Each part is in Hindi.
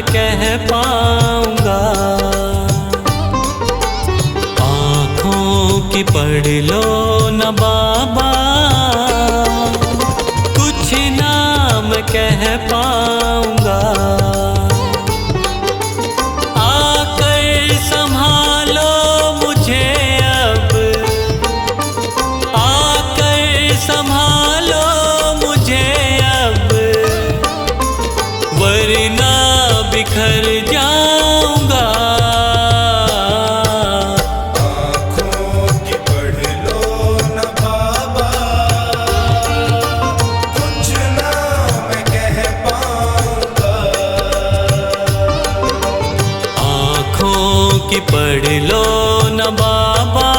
कह पाऊंगा। आँखों की पढ़ लो न बाबा, कुछ नाम कह पाऊंगा। आकर संभालो मुझे अब, आकर संभालो मुझे अब, वरना बिखर जाऊंगा। आँखों की पढ़ लो न बाबा, कुछ ना मैं कह पाऊंगा। आँखों की पढ़ लो न बाबा,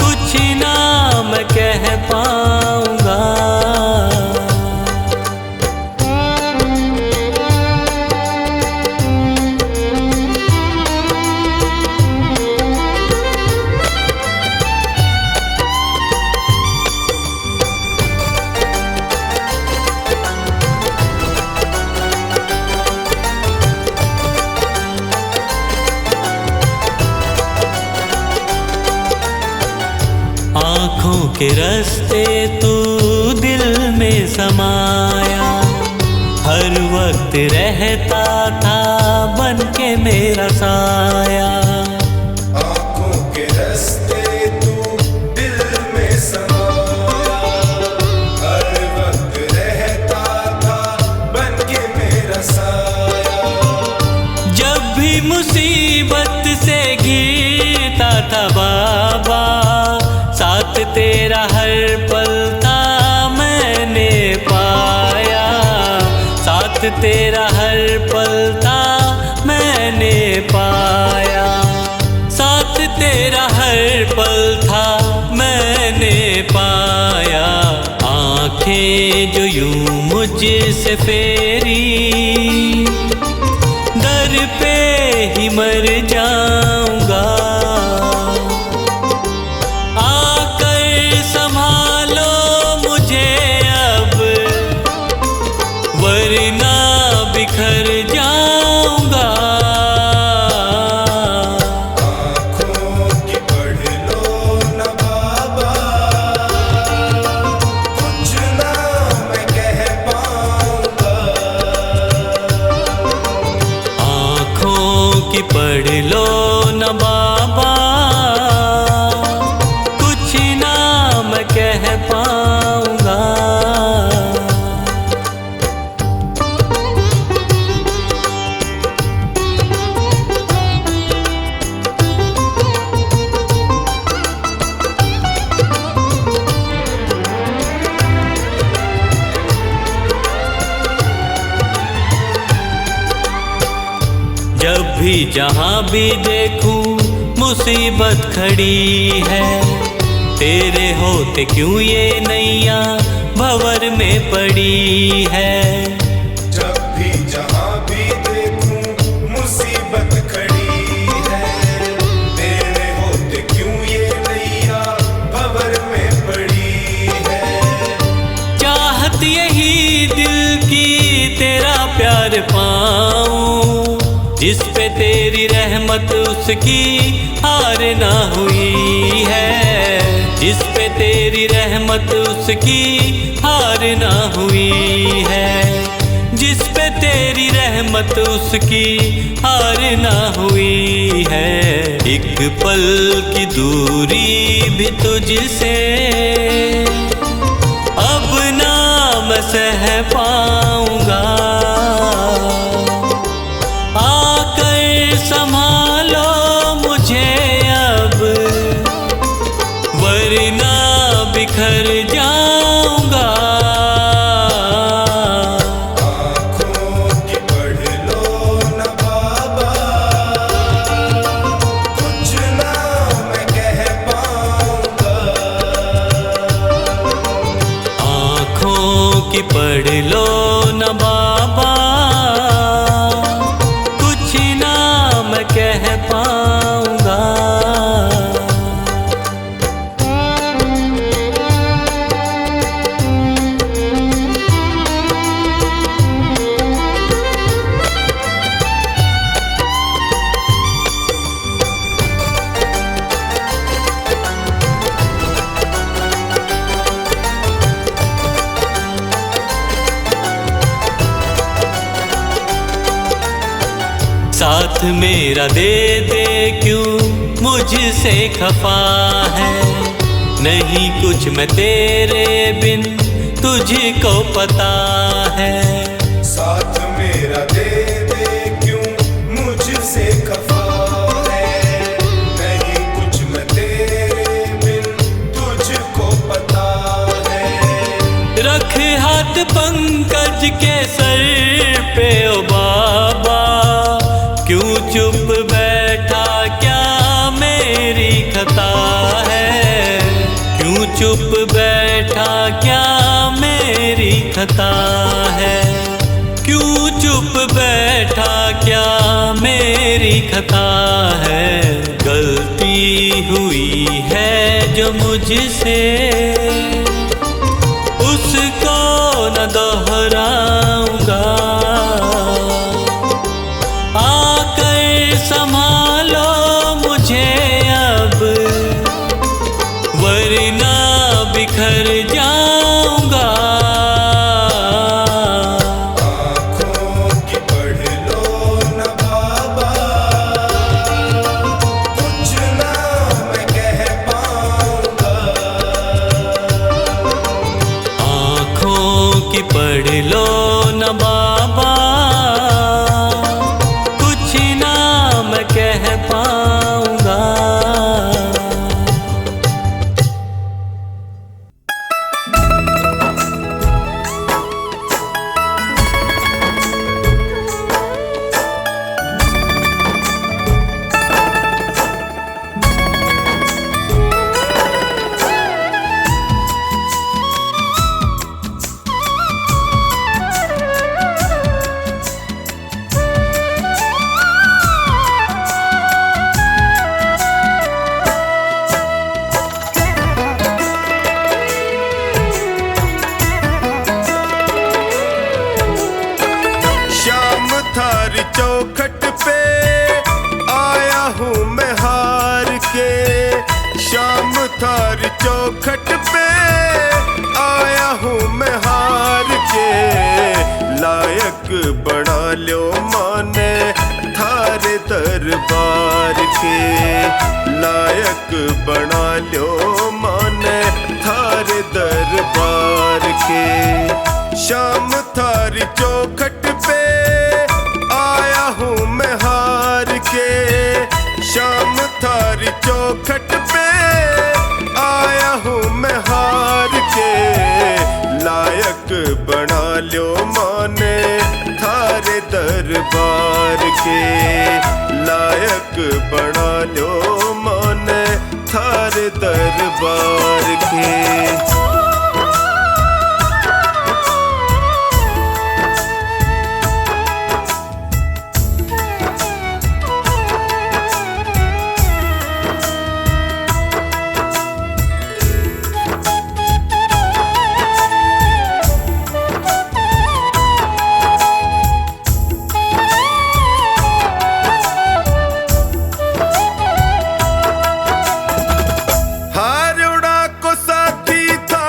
कुछ ना मैं कह पाऊंगा। आँखों के रास्ते तू दिल में समाया, हर वक्त रहता था बन के मेरा साया। आँखों के रास्ते तू दिल में समाया, हर वक्त रहता था बन के मेरा साया। जब भी मुसीबत से घिरता था बाबा, साथ तेरा हर पल था मैंने पाया। साथ तेरा हर पल था मैंने पाया। साथ तेरा हर पल था मैंने पाया। आंखें जो यूं मुझसे फेरी, दर पे ही मर जाऊंगा। आकर संभालो मुझे अब, वरना बिखर जाऊंगा। आँखों की पढ़ लो न बाबा, कुछ ना मैं कह पाऊंगा। आँखों की पढ़ लो न बाबा, कुछ ना मैं कह पाऊंगा। जब भी जहाँ भी देखूं मुसीबत खड़ी है, तेरे होते क्यों ये नैया भंवर में पड़ी है। जब भी जहाँ भी देखूं मुसीबत खड़ी है, तेरे होते क्यों ये नैया भंवर में पड़ी है। चाहत यही दिल की तेरा प्यार पाऊं, जिस पे तेरी रहमत उसकी हार ना हुई है। जिस पे तेरी रहमत उसकी हार ना हुई है। जिस पे तेरी रहमत उसकी हार ना हुई है। एक पल की दूरी भी तुझसे अब ना मैं सह पाऊंगा। आकर संभालो मुझे अब, वरना बिखर जाऊंगा। आँखों की पढ़ लो न बाबा, कुछ ना मैं कह पाऊंगा। आँखों की पढ़ लो न बाबा, कुछ ना मैं कह पाऊंगा। साथ मेरा दे दे क्यों मुझसे खफा है, नहीं कुछ मैं तेरे बिन तुझको पता है। साथ मेरा दे दे क्यों मुझसे खफा है, नहीं कुछ मैं तेरे बिन तुझको पता है। रख हाथ पंकज के सर पे ओ बाबा, क्यों चुप बैठा क्या मेरी खता है, क्यों चुप बैठा क्या मेरी खता है, क्यों चुप बैठा क्या मेरी खता है। गलती हुई है जो मुझसे उसको न दोहराऊंगा, आकर संभालो मुझे अब वरना बिखर जाऊंगा। आँखों की पढ़ लो न बाबा, कुछ ना मैं कह पाऊंगा। आँखों की पढ़ लो न बाबा, कुछ ना मैं कह पाऊंगा। शाम थारी चौखट पे आया हूँ मैं हार के, शाम थारी चौखट पे आया हूँ मैं हार के। लायक बना लो माने थारे दरबार के, लायक बना लो माने थारे दरबार के। शाम थारी चौखट पे आया हूँ मैं हार के, शाम थारी चौखट पे आया हूँ मैं हार के। लायक बना लो माने थारे दरबार के, लायक बना लो माने थारे दरबार के। हार उड़ा को साथी था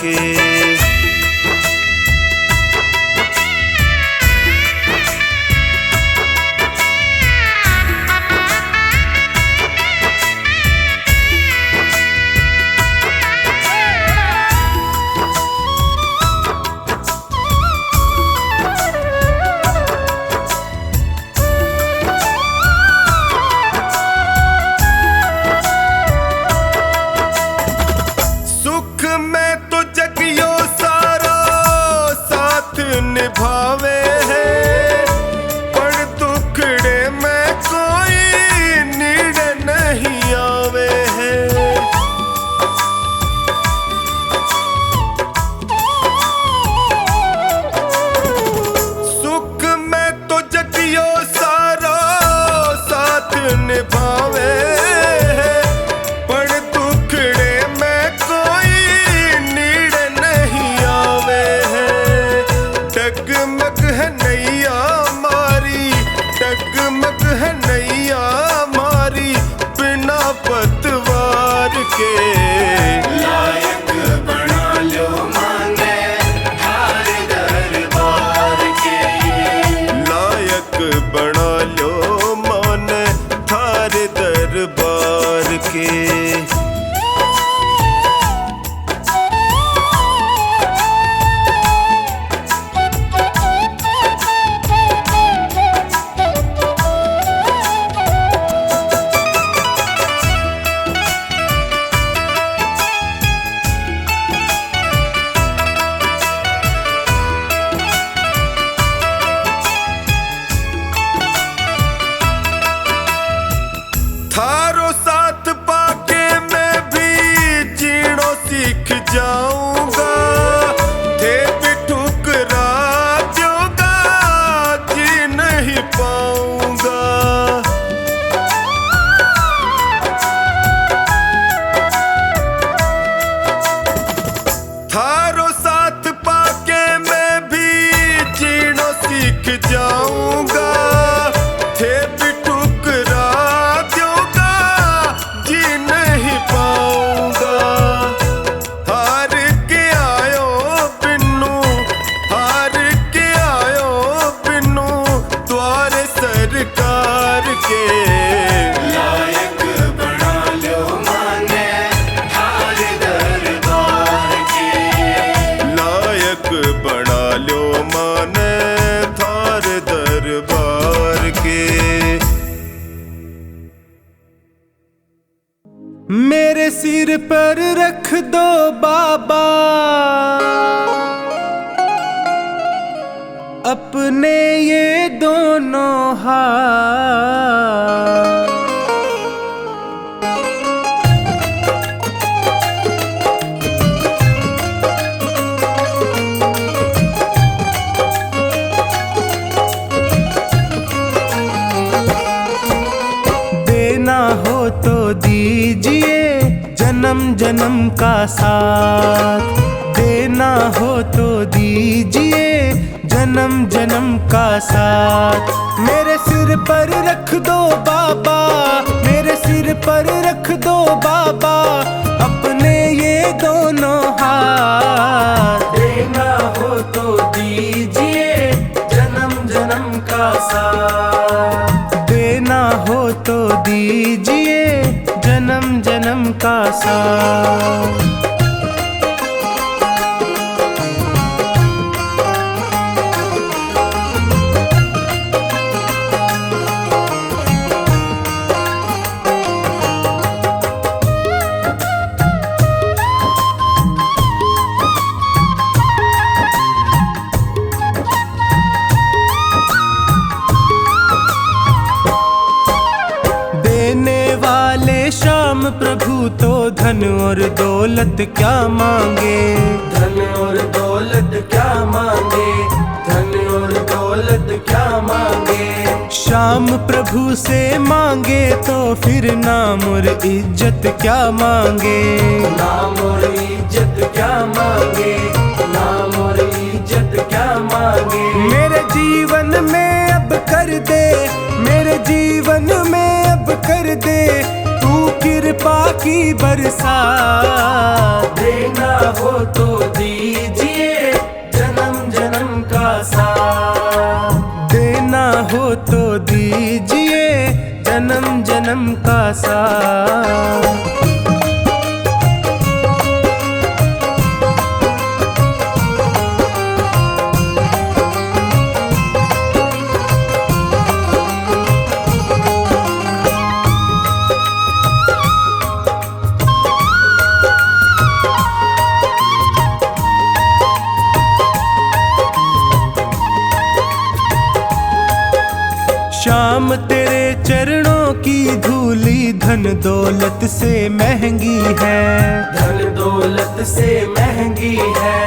के। निभावे है पर दुखड़े में कोई नीड़ नहीं आवे है। सुख में तो जगियो सारा साथ निभावे है पर दुखड़े में कोई नीड़ नहीं आवे है। डगमग है नैया मारी, डगमग है नैया मारी बिना पतवार के। लायक बना लो माने थार दरबार के। लायक बना लो माने थार दरबार के। थारो साथ पाके मैं भी जीणो सीख जाऊंगा। थे भी ठुकरा जोगा जी नहीं पाऊंगा। थारो साथ पाके मैं भी जीणो सीख जाऊंगा। थे भी ठुकरा जी नहीं पाऊंगा। हार के आयो बिन्नू, हार के आयो बिन्नू द्वारे सरकार के। लायक बना लो माने थार दरबार के। लायक बना लो माने थार दरबार के। मेरे सिर पर रख दो बाबा अपने ये दोनों हाथ। देना हो तो दीजिए जन्म जन्म का साथ। देना हो तो दीजिए जन्म जन्म का साथ। मेरे सिर पर रख दो बाबा, मेरे सिर पर रख दो बाबा अपने ये दोनों हाथ। देना हो तो दीजिए जन्म जन्म का साथ। देना हो तो दीजिए जन्म जन्म का साथ। श्याम प्रभु तो धन और दौलत क्या मांगे। धन और दौलत क्या मांगे, धन और दौलत क्या मांगे। श्याम प्रभु से मांगे तो फिर नाम और इज्जत क्या मांगे। नाम और इज्जत क्या मांगे, नाम और इज्जत क्या मांगे। मेरे जीवन में अब कर दे, मेरे जीवन में अब कर दे कृपा की बरसात। देना हो तो राम तेरे चरणों की धूली धन दौलत से महंगी है, धन दौलत से महंगी है,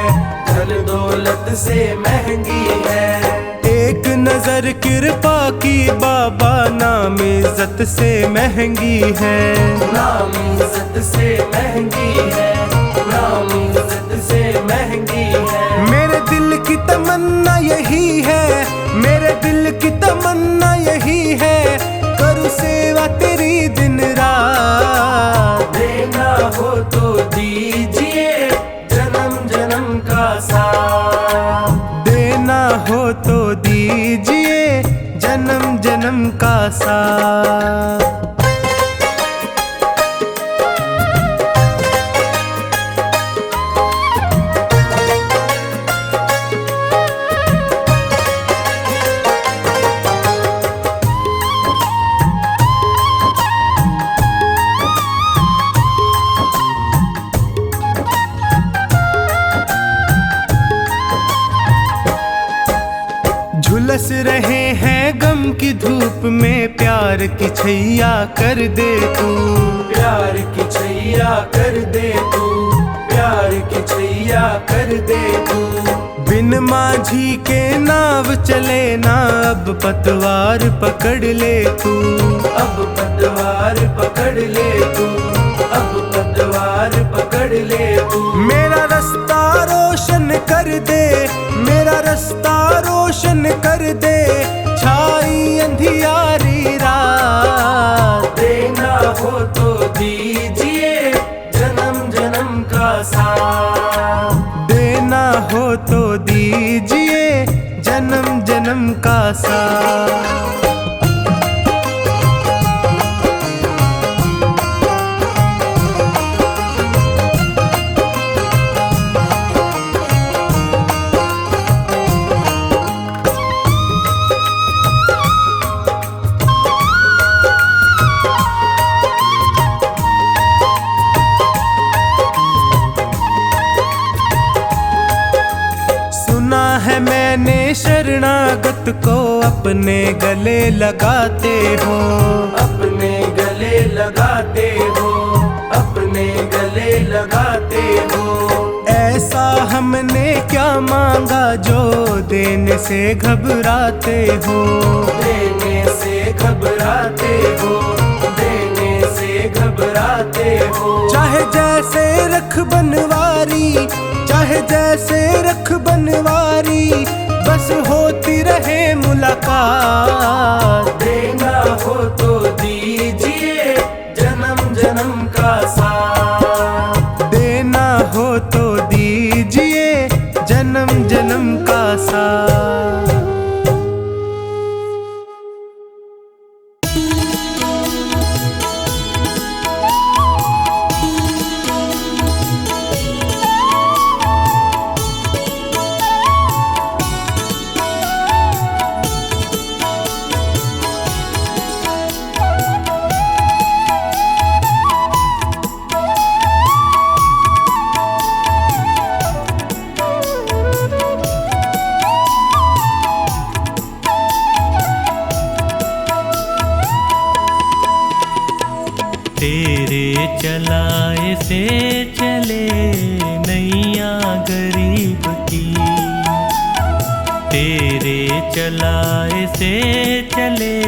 धन दौलत से महंगी है। एक नजर कृपा की बाबा नाम इज्जत से महंगी है, नाम इज्जत से महंगी है, नाम इज्जत से महंगी है। मेरे दिल की तमन्ना यही है, मेरे दिल की तमन्ना यही है, करूँ सेवा तेरी दिन रात। देना हो तो दीजिए जन्म जन्म का साथ, देना हो तो दीजिए जन्म जन्म का साथ। झुलस रहे हैं गम की धूप में, प्यार की छैया कर दे तू, प्यार की छैया कर दे तू, प्यार की छैया कर दे तू। बिन माझी के नाव चले ना, अब पतवार पकड़ ले तू, अब पतवार पकड़ ले तू, अब पतवार पकड़ ले तू। मेरा रास्ता रोशन कर दे, मेरा रास्ता रोशन कर दे, छाई अंधियारी रात। देना हो तो दीजिए जन्म जन्म का साथ, देना हो तो दीजिए जन्म जन्म का साथ। है मैंने शरणागत को अपने गले लगाते हो, अपने गले लगाते हो, अपने गले लगाते हो। ऐसा हमने क्या मांगा जो देने से घबराते हो, देने से घबराते हो, देने से घबराते हो। चाहे जैसे रख बनवारी, चाहे जैसे रख बनवारी, बस होती रहे मुलाकात। देना हो तो दीजिए जन्म जन्म का साथ, देना हो तो दीजिए जन्म जन्म का साथ। तेरे चलाए से चले नैया गरीब की, तेरे चलाए से चले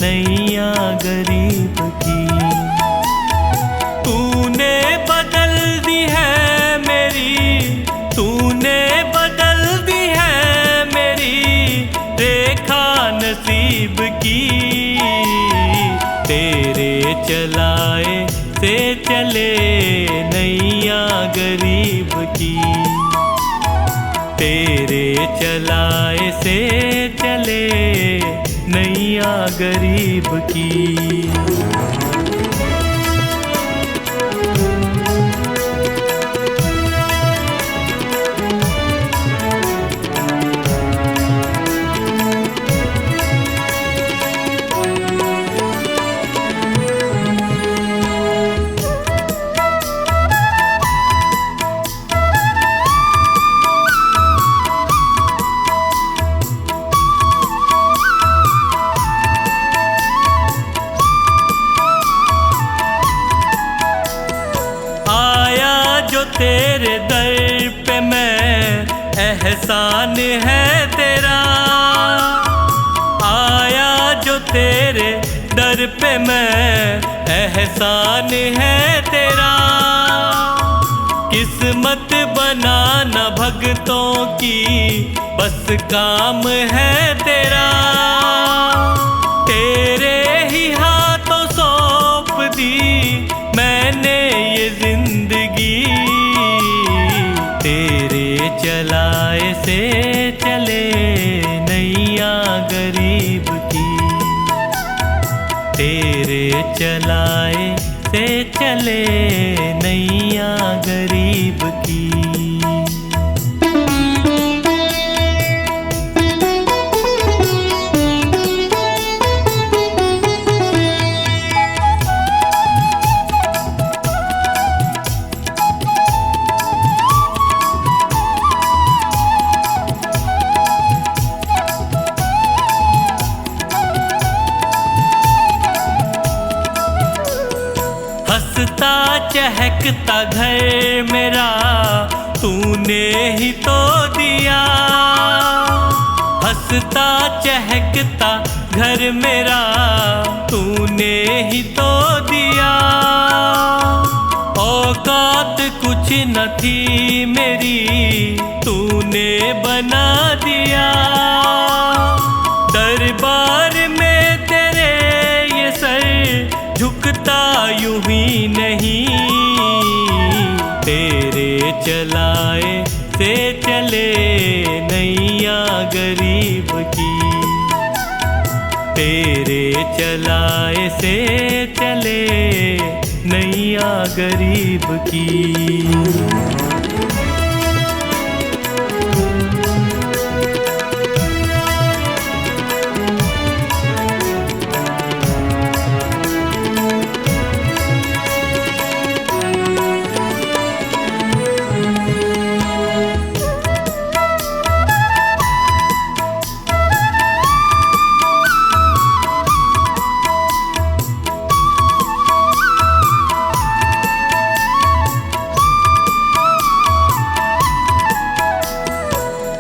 नैया गरीब की। तूने बदल दी है मेरी, तूने बदल दी है मेरी रेखा नसीब की। तेरे चलाए से चले नैया गरीब की, तेरे चलाए से चले नैया गरीब की। जो तेरे दर पे मैं, एहसान है तेरा। आया जो तेरे दर पे मैं, एहसान है तेरा। किस्मत बनाना भक्तों की बस काम है तेरा। तेरे ही हाथों सौंप दी मैंने ये जिंदगी। तेरे चलाए से चले नैया गरीब की। तेरे चलाए से चले नैया गरीब की। हंसता चहकता घर मेरा तूने ही तो दिया। हंसता चहकता घर मेरा तूने ही तो दिया। औकात कुछ न थी मेरी तूने बना दिया। दरबार में तेरे ये सर झुकता यूं ही नहीं। तेरे चलाए से चले नैया गरीब की। तेरे चलाए से चले नैया गरीब की।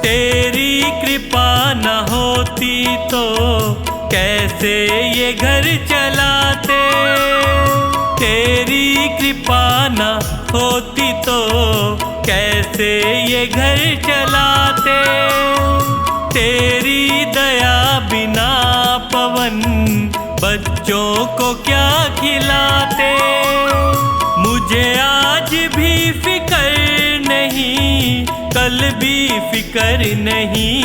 तेरी कृपा न होती तो कैसे ये घर चलाते। तेरी कृपा न होती तो कैसे ये घर चलाते। तेरी दया बिना पवन बच्चों को क्या खिलाते। मुझे आज भी फिकर नहीं, कल भी फिकर नहीं।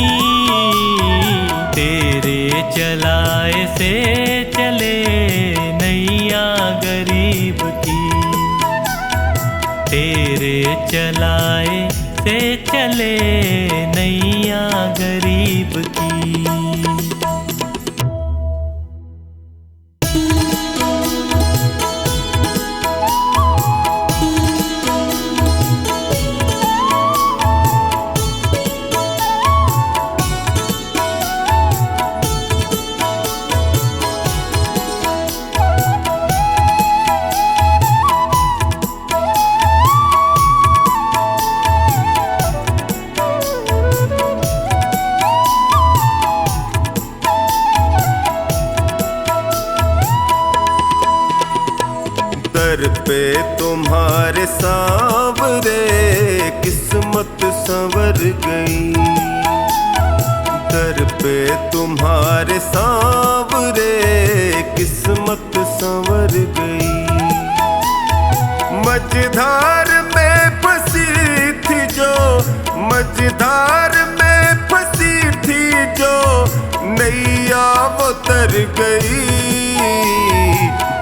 तेरे चलाए से चले नैया गरीब की। तेरे चलाए से चले नैया गरीब की। दर पे तुम्हारे सांवरे किस्मत संवर गई। दर पे तुम्हारे सांवरे किस्मत संवर गई। मझधार में फंसी थी जो, मझधार में फंसी थी जो नैया वो तर गई।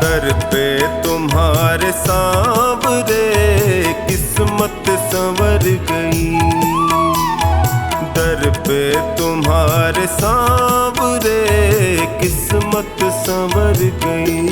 दर पे तुम्हारे सांवरे किस्मत संवर गई। दर पे तुम्हारे सांवरे किस्मत संवर गई।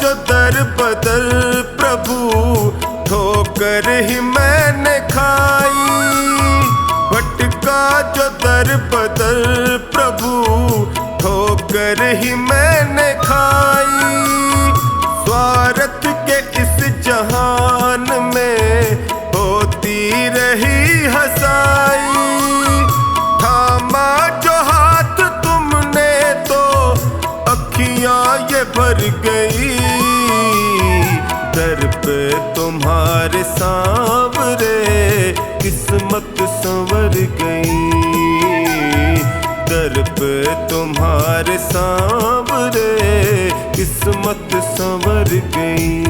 जो दर बदर प्रभु ठोकर ही मैंने खाई, भटका जो दर बदर प्रभु ठोकर ही मैंने खाई। स्वार्थ के इस जहान में होती रही हंसाई, थामा जो हाथ तुमने तो अखियां ये भर गई। दर पे तुम्हारे सांवरे किस्मत संवर गई, दर पे तुम्हारे सांवरे किस्मत संवर गई।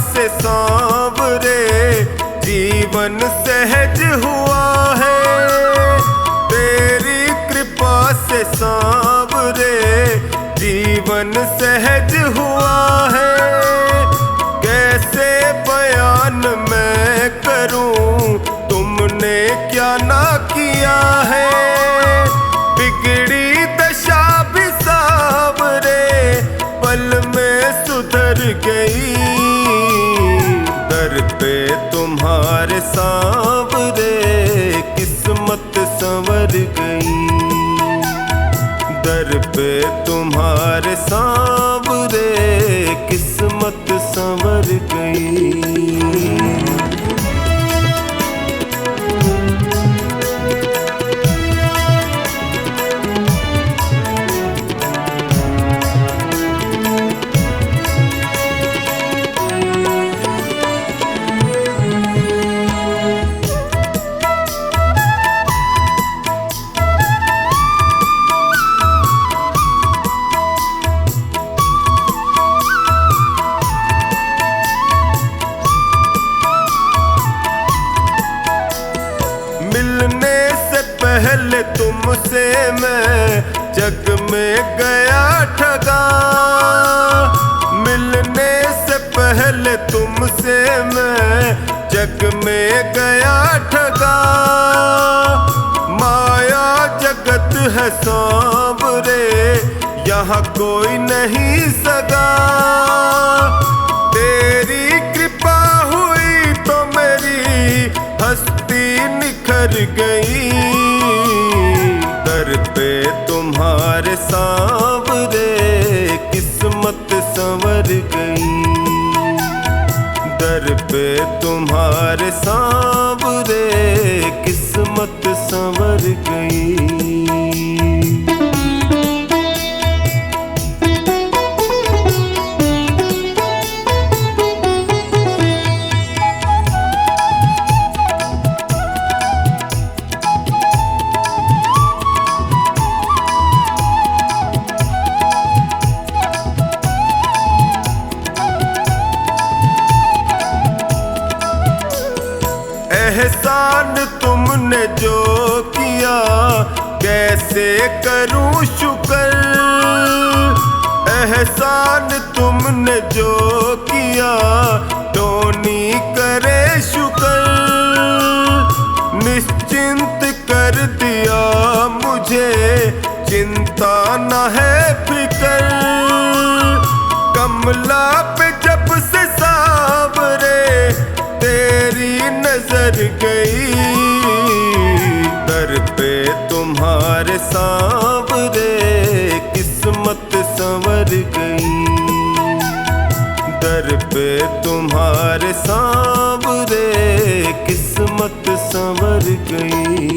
से सांवरे जीवन सहज हुआ है, तेरी कृपा से सांवरे जीवन सहज हुआ है। कैसे बयान मैं करूं तुमने क्या ना किया है, बिगड़ी दशा भी सांवरे पल में सुधर गई। दर पे तुम्हारे सांवरे किस्मत संवर गई, दर पे तुम्हारे सांवरे किस्मत संवर गई। मिलने से पहले तुमसे मैं जग में गया ठगा, मिलने से पहले तुमसे मैं जग में गया ठगा। माया जगत है सांवरे यहाँ कोई नहीं सगा, तेरी कृपा हुई तो मेरी हस्ती निखर गई। दर पे तुम्हारे सांवरे किस्मत संवर गई, दर पे तुम्हारे सांवरे किस्मत संवर गई। एहसान तुमने जो किया कैसे करूं शुक्र, एहसान तुमने जो किया टोनी करे शुक्र। निश्चिंत कर दिया मुझे चिंता न है फिक्र, कमला पे जब से सांवरे तेरी नजर गई। दर पे तुम्हारे सांवरे किस्मत संवर गई, दर पे तुम्हारे सांवरे किस्मत संवर गई।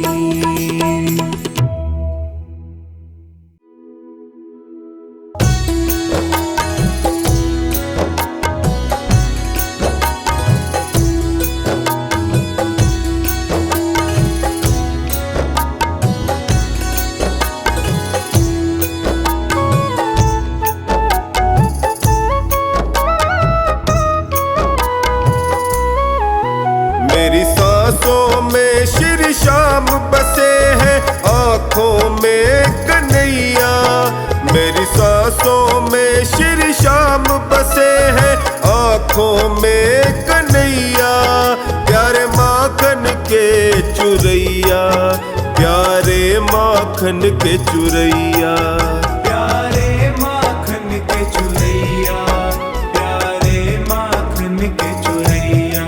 सांसों में श्री श्याम बसे हैं, आँखों में कन्हैया। मेरी सांसों में श्री श्याम बसे हैं, आँखों में कन्हैया। प्यारे माखन के चुरैया, प्यारे माखन के चुरैया, प्यारे माखन के चुरैया, प्यारे माखन के चुरैया।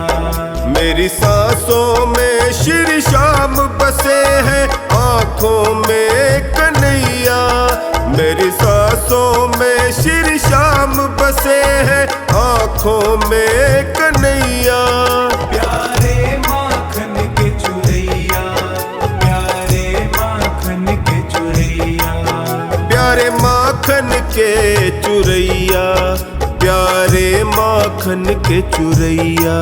मेरी सांसों में श्री श्याम बसे हैं, आँखों में कन्हैया। मेरी सांसों में श्री श्याम बसे हैं, आँखों में कन्हैया। प्यारे माखन के चुरैया, प्यारे माखन के चुरैया, प्यारे माखन के चुरैया, प्यारे माखन के चुरैया।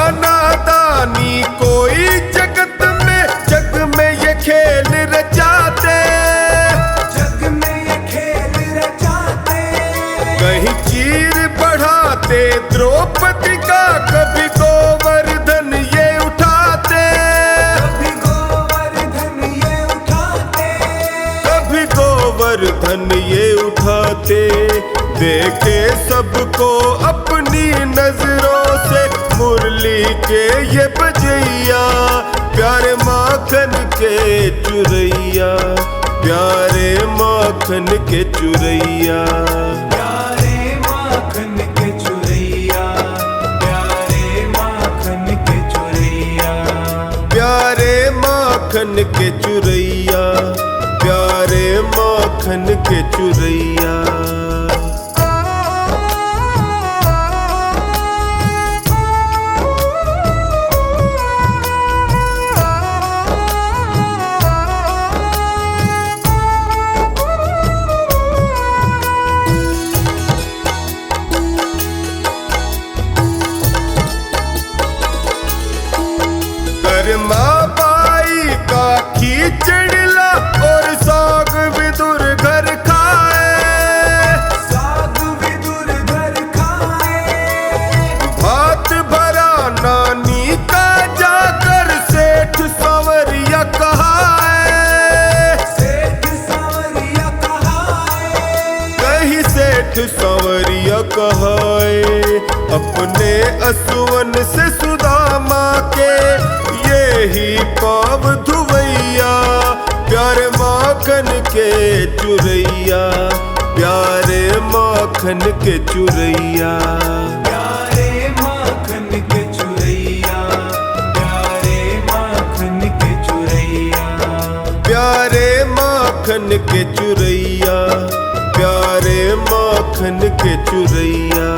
इंसानादानी कोई जगत में, जग में ये खेल रचाते, जग में ये खेल रचाते। कहीं चीर बढ़ाते द्रौपदी का, कभी गोवर्धन ये उठाते, कभी गोवर्धन ये उठाते, कभी गोवर्धन ये उठाते। देखे सबको अपनी नजरों से मुरली के ये बजैया। प्यारे माखन के चुरैया, प्यारे माखन के चुरैया, प्यारे माखन के चुरैया, प्यारे माखन के चुरैया, प्यारे माखन के चुरैया, प्यारे माखन के चुरैया। माँ बाई का खींचड़ला और साग विदुर घर खाए, साग विदुर घर खाए। भात भरा नानी का जाकर सेठ संवरिया कहाए, सेठ संवरिया कहाए, कहीं सेठ संवरिया कहाए। अपने असुवन से सुदामा के ही पाव धुवैया। प्यारे माखन के चुरैया, प्यारे माखन के चुरैया, प्यारे माखन के चुरैया, प्यारे माखन के चुरैया, प्यारे माखन के चुरैया, प्यारे माखन के चुरैया।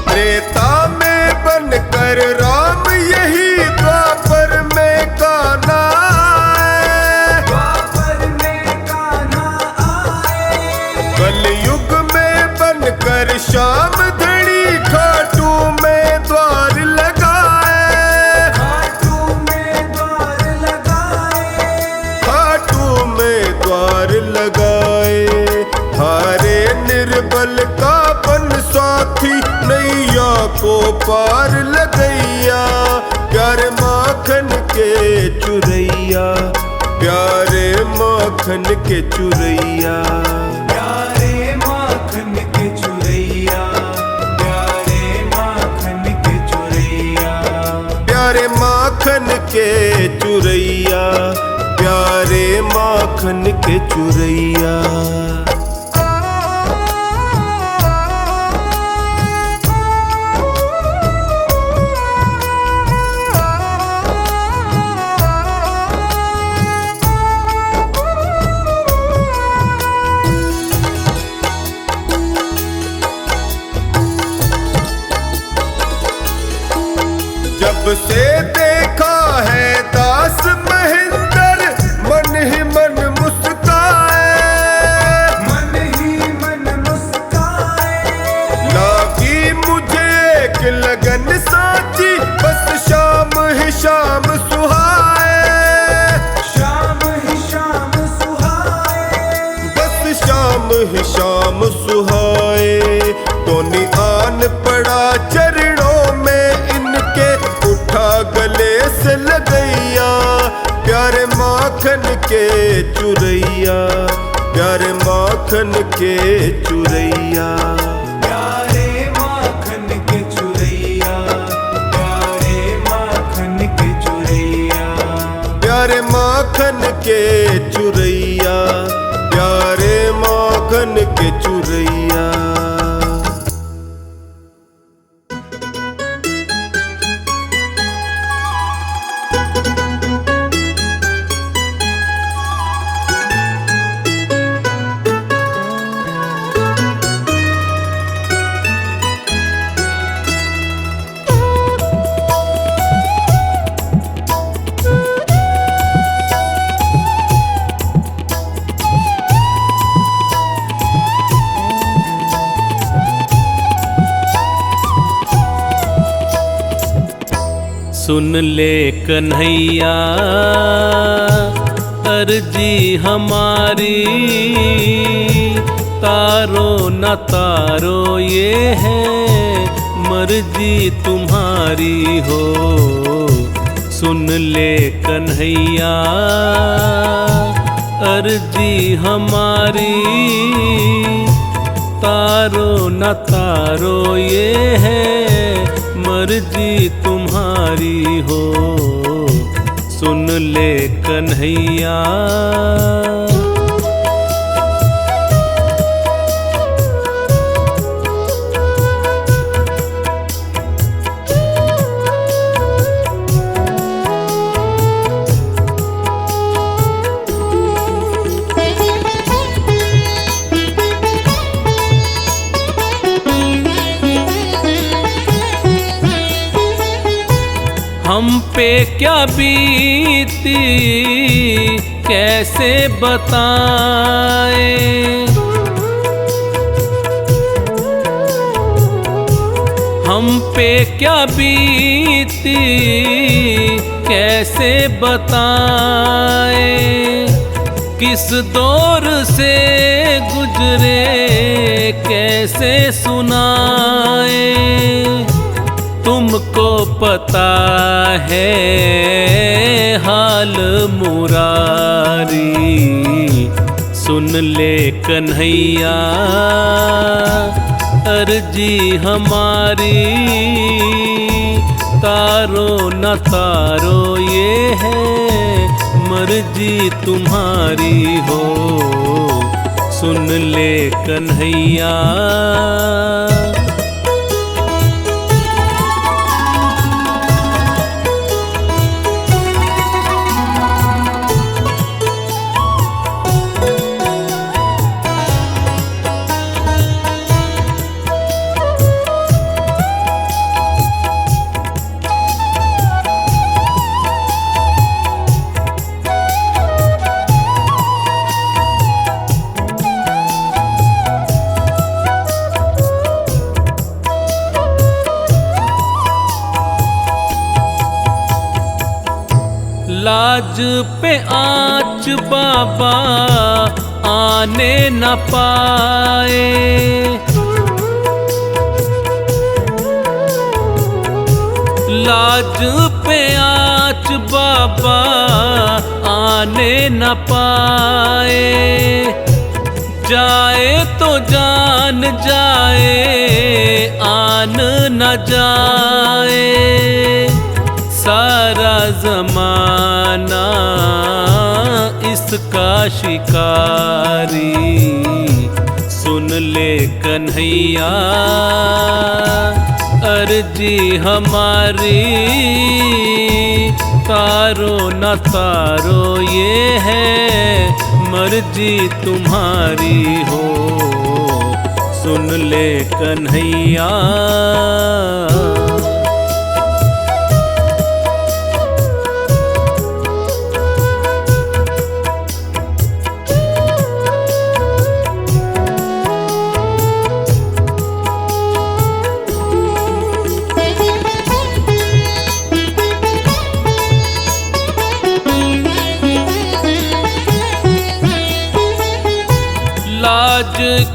त्रेता में बनकर राम यही द्वापर में कान्हा आए, द्वापर में कान्हा आए। कलयुग में बनकर श्याम धनी खाटू में द्वार लगाए, खाटू में द्वार लगाए, खाटू में द्वार लगाए। हारे निर्बल का बन साथी, नैया को पार लगैया। प्यारे माखन के चुरैया, प्यारे माखन के चुरैया, प्यारे माखन के चुरैया, प्यारे माखन के चुरैया, प्यारे माखन के चुरैया, प्यारे माखन के चुरैया। से देखा है दास महेंद्र, मन ही मन मुस्काए, मन ही मन मुस्काए। लागी मुझे एक लगन साची, बस शाम ही शाम सुहाए, शाम ही शाम सुहाए। बस शाम ही शाम सुहाए। टोनी आन पड़ा चरणों में इनके, उठा गले से लगैया, प्यारे माखन के चुरैया, प्यारे माखन के चुरैया। प्यारे माखन के चुरैया, प्यारे माखन के चुरैया। प्यारे माखन के चुरैया, प्यारे माखन के चुरैया। सुन ले कन्हैया अर्जी हमारी, तारो न तारो ये है मर्जी तुम्हारी हो। सुन ले कन्हैया अर्जी हमारी, तारो न तारो ये है मर्जी तुम्हारी हो। सुन ले कन्हैया। हम पे क्या बीती कैसे बताएं, हम पे क्या बीती कैसे बताएं, किस दौर से गुजरे कैसे सुनाएं। तुमको पता है हाल मुरारी, सुन ले कन्हैया अर्जी हमारी, तारो न तारो ये है मर्जी तुम्हारी हो। सुन ले कन्हैया। लाज पे आँच बाबा आने न पाए, लाज पे आँच बाबा आने न पाए। जाए तो जान जाए आन न जाए, सारा जमाना इसका शिकारी। सुन ले कन्हैया अर्जी हमारी, तारो न तारो ये है मर्जी तुम्हारी हो। सुन ले कन्हैया।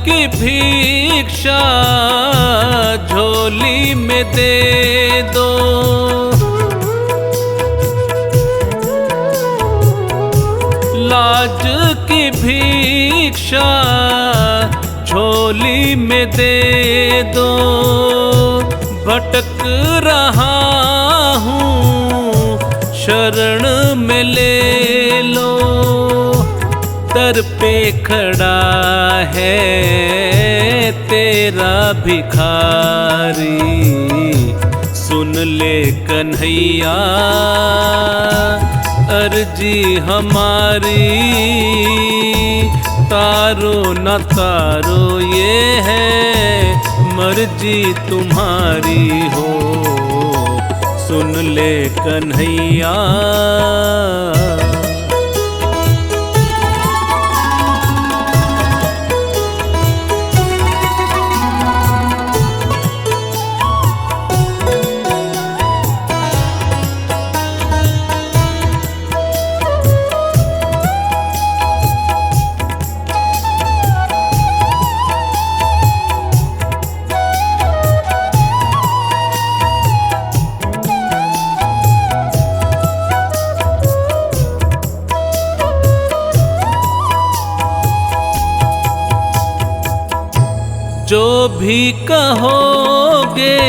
की भिक्षा झोली में दे दो, लाज की भिक्षा झोली में दे दो। भटक रहा हूँ शरण में ले लो, दर पे खड़ा है तेरा भिखारी। सुन ले कन्हैया अर्जी हमारी, तारो न तारो ये है मर्जी तुम्हारी हो। सुन ले कन्हैया जो भी कहोगे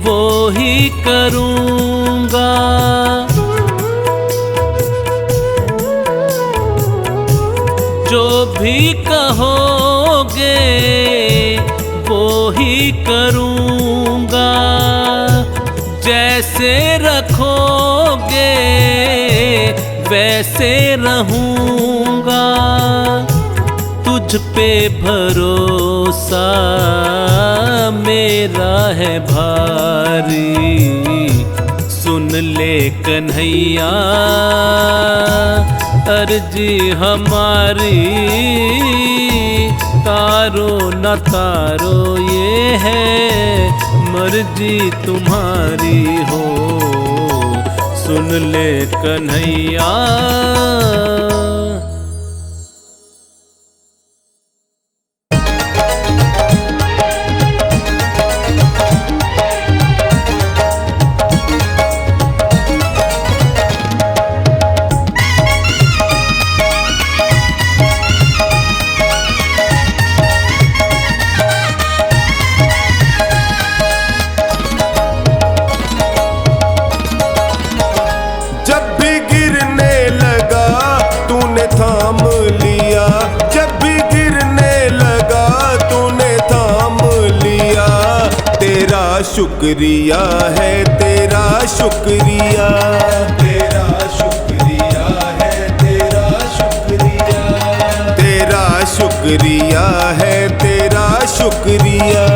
वो ही करूँगा, जो भी कहोगे वो ही करूँगा। जैसे रखोगे वैसे रहूँगा, तुझ पे भरोसा मेरा है भारी। सुन ले कन्हैया अर्जी हमारी, तारो न तारो ये है मर्जी तुम्हारी हो। सुन ले कन्हैया शुक्रिया है तेरा शुक्रिया, तेरा शुक्रिया है, तेरा शुक्रिया, तेरा शुक्रिया है, तेरा शुक्रिया।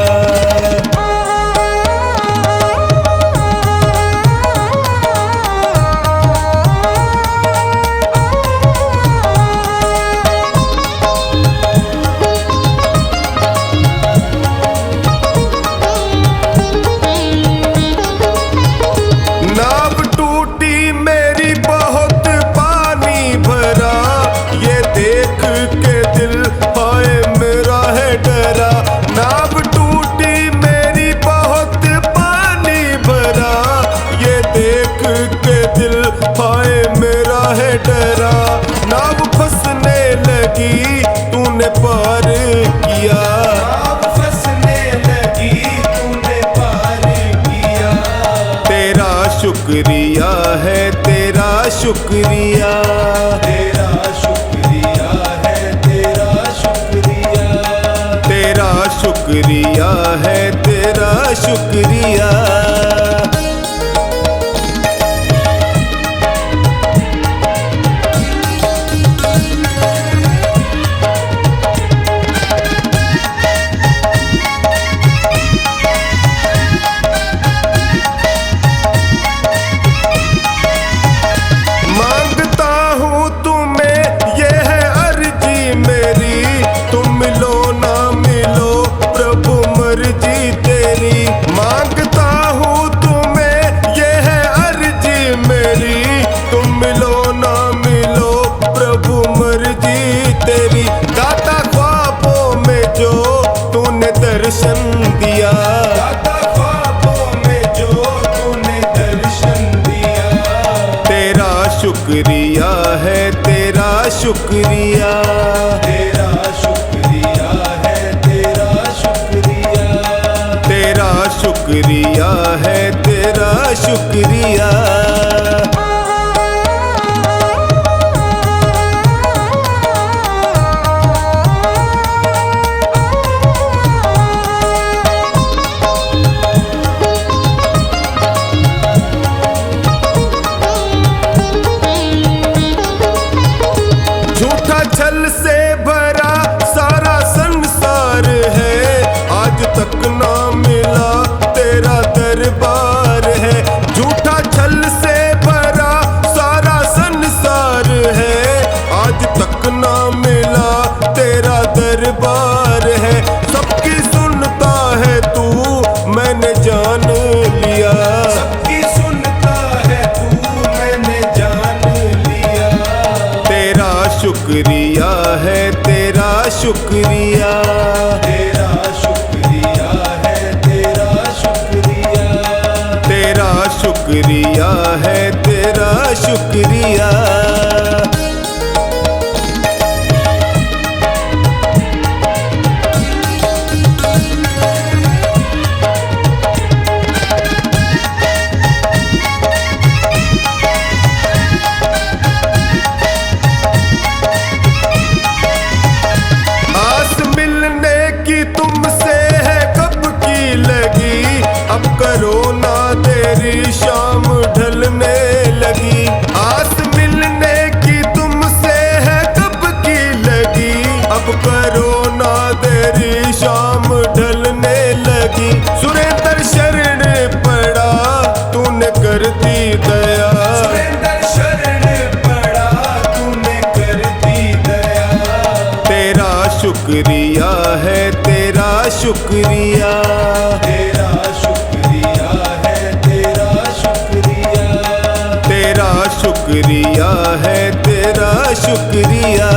नाव फंसने लगी तूने पार किया, नाव फंसने लगी तूने पार किया। तेरा शुक्रिया है, तेरा शुक्रिया, तेरा शुक्रिया है, तेरा शुक्रिया, तेरा शुक्रिया है, तेरा शुक्रिया। मांगता हूँ शुक्रिया, तेरा शुक्रिया है तेरा शुक्रिया, तेरा शुक्रिया है तेरा शुक्रिया। झूठा छल से भरा सारा संसार है, आज तक ना मिला तेरा दरबार है। झूठा छल से भरा सारा संसार है, आज तक ना मिला तेरा दरबार है। सबकी सुनता है तू मैंने जान लिया, सबकी सुनता है तू मैंने जान लिया, तेरा शुक्रिया है तेरा शुक्रिया, तेरा शुक्रिया है तेरा शुक्रिया, तेरा शुक्रिया है तेरा शुक्रिया। आस मिलने की तुमसे है कब की लगी, अब करो ना तेरी शाम ढलने लगी। आस मिलने की तुमसे है कब की लगी, अब करो ना तेरी शाम ढलने लगी। सुरेंद्र शरण पड़ा तूने कर दी दया, सुरेंद्र शरण पड़ा तूने कर दी दया, तेरा शुक्रिया है तेरा शुक्रिया, तेरा शुक्रिया है तेरा शुक्रिया, तेरा शुक्रिया है तेरा शुक्रिया।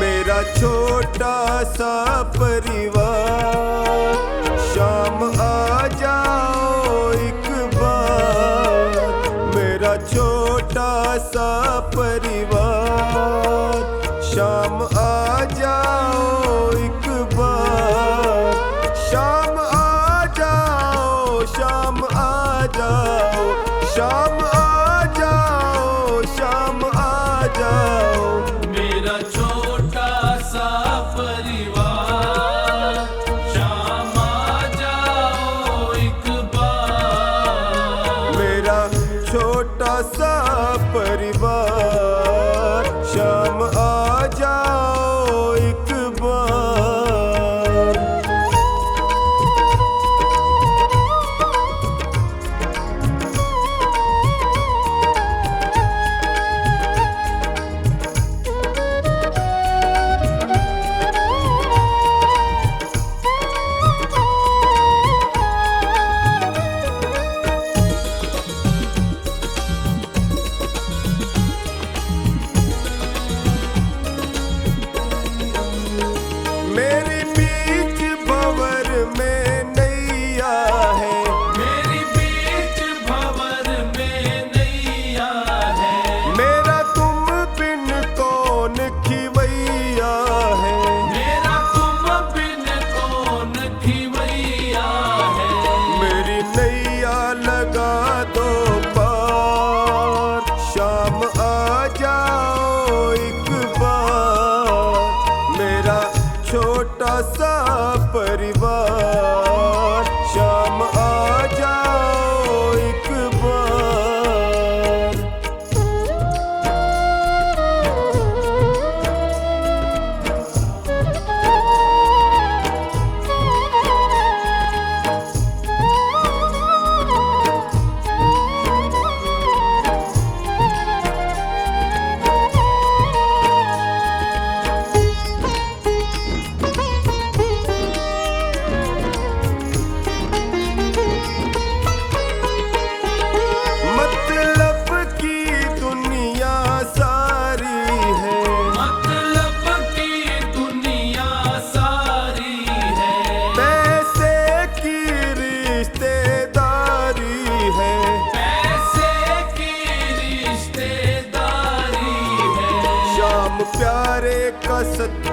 मेरा छोटा सा परिवार, शाम आ जाओ एक बार। मेरा छोटा सा परिवार, शाम आ जाओ एक बार। शाम आ जाओ, शाम आ जाओ, शाम आ जाओ, शाम आ जाओ। मेरा छोटा सा परिवार, शाम आ जाओ एक बार। मेरा छोटा सा परिवार, शाम आ जाओ एक बार।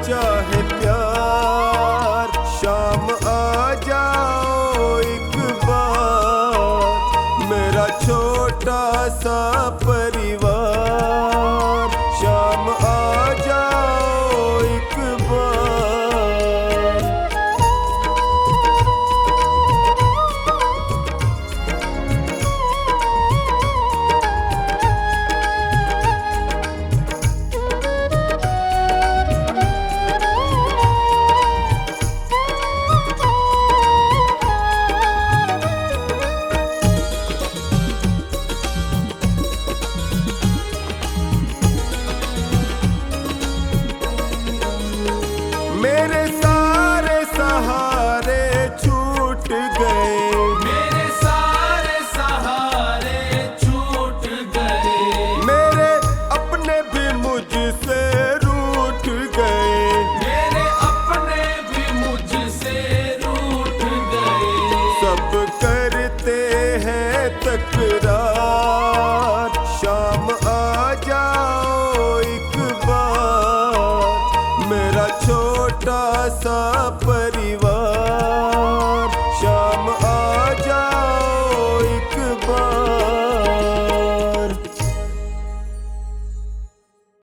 चाहे प्यार, शाम आ जाओ एक बार, मेरा छोटा सा पर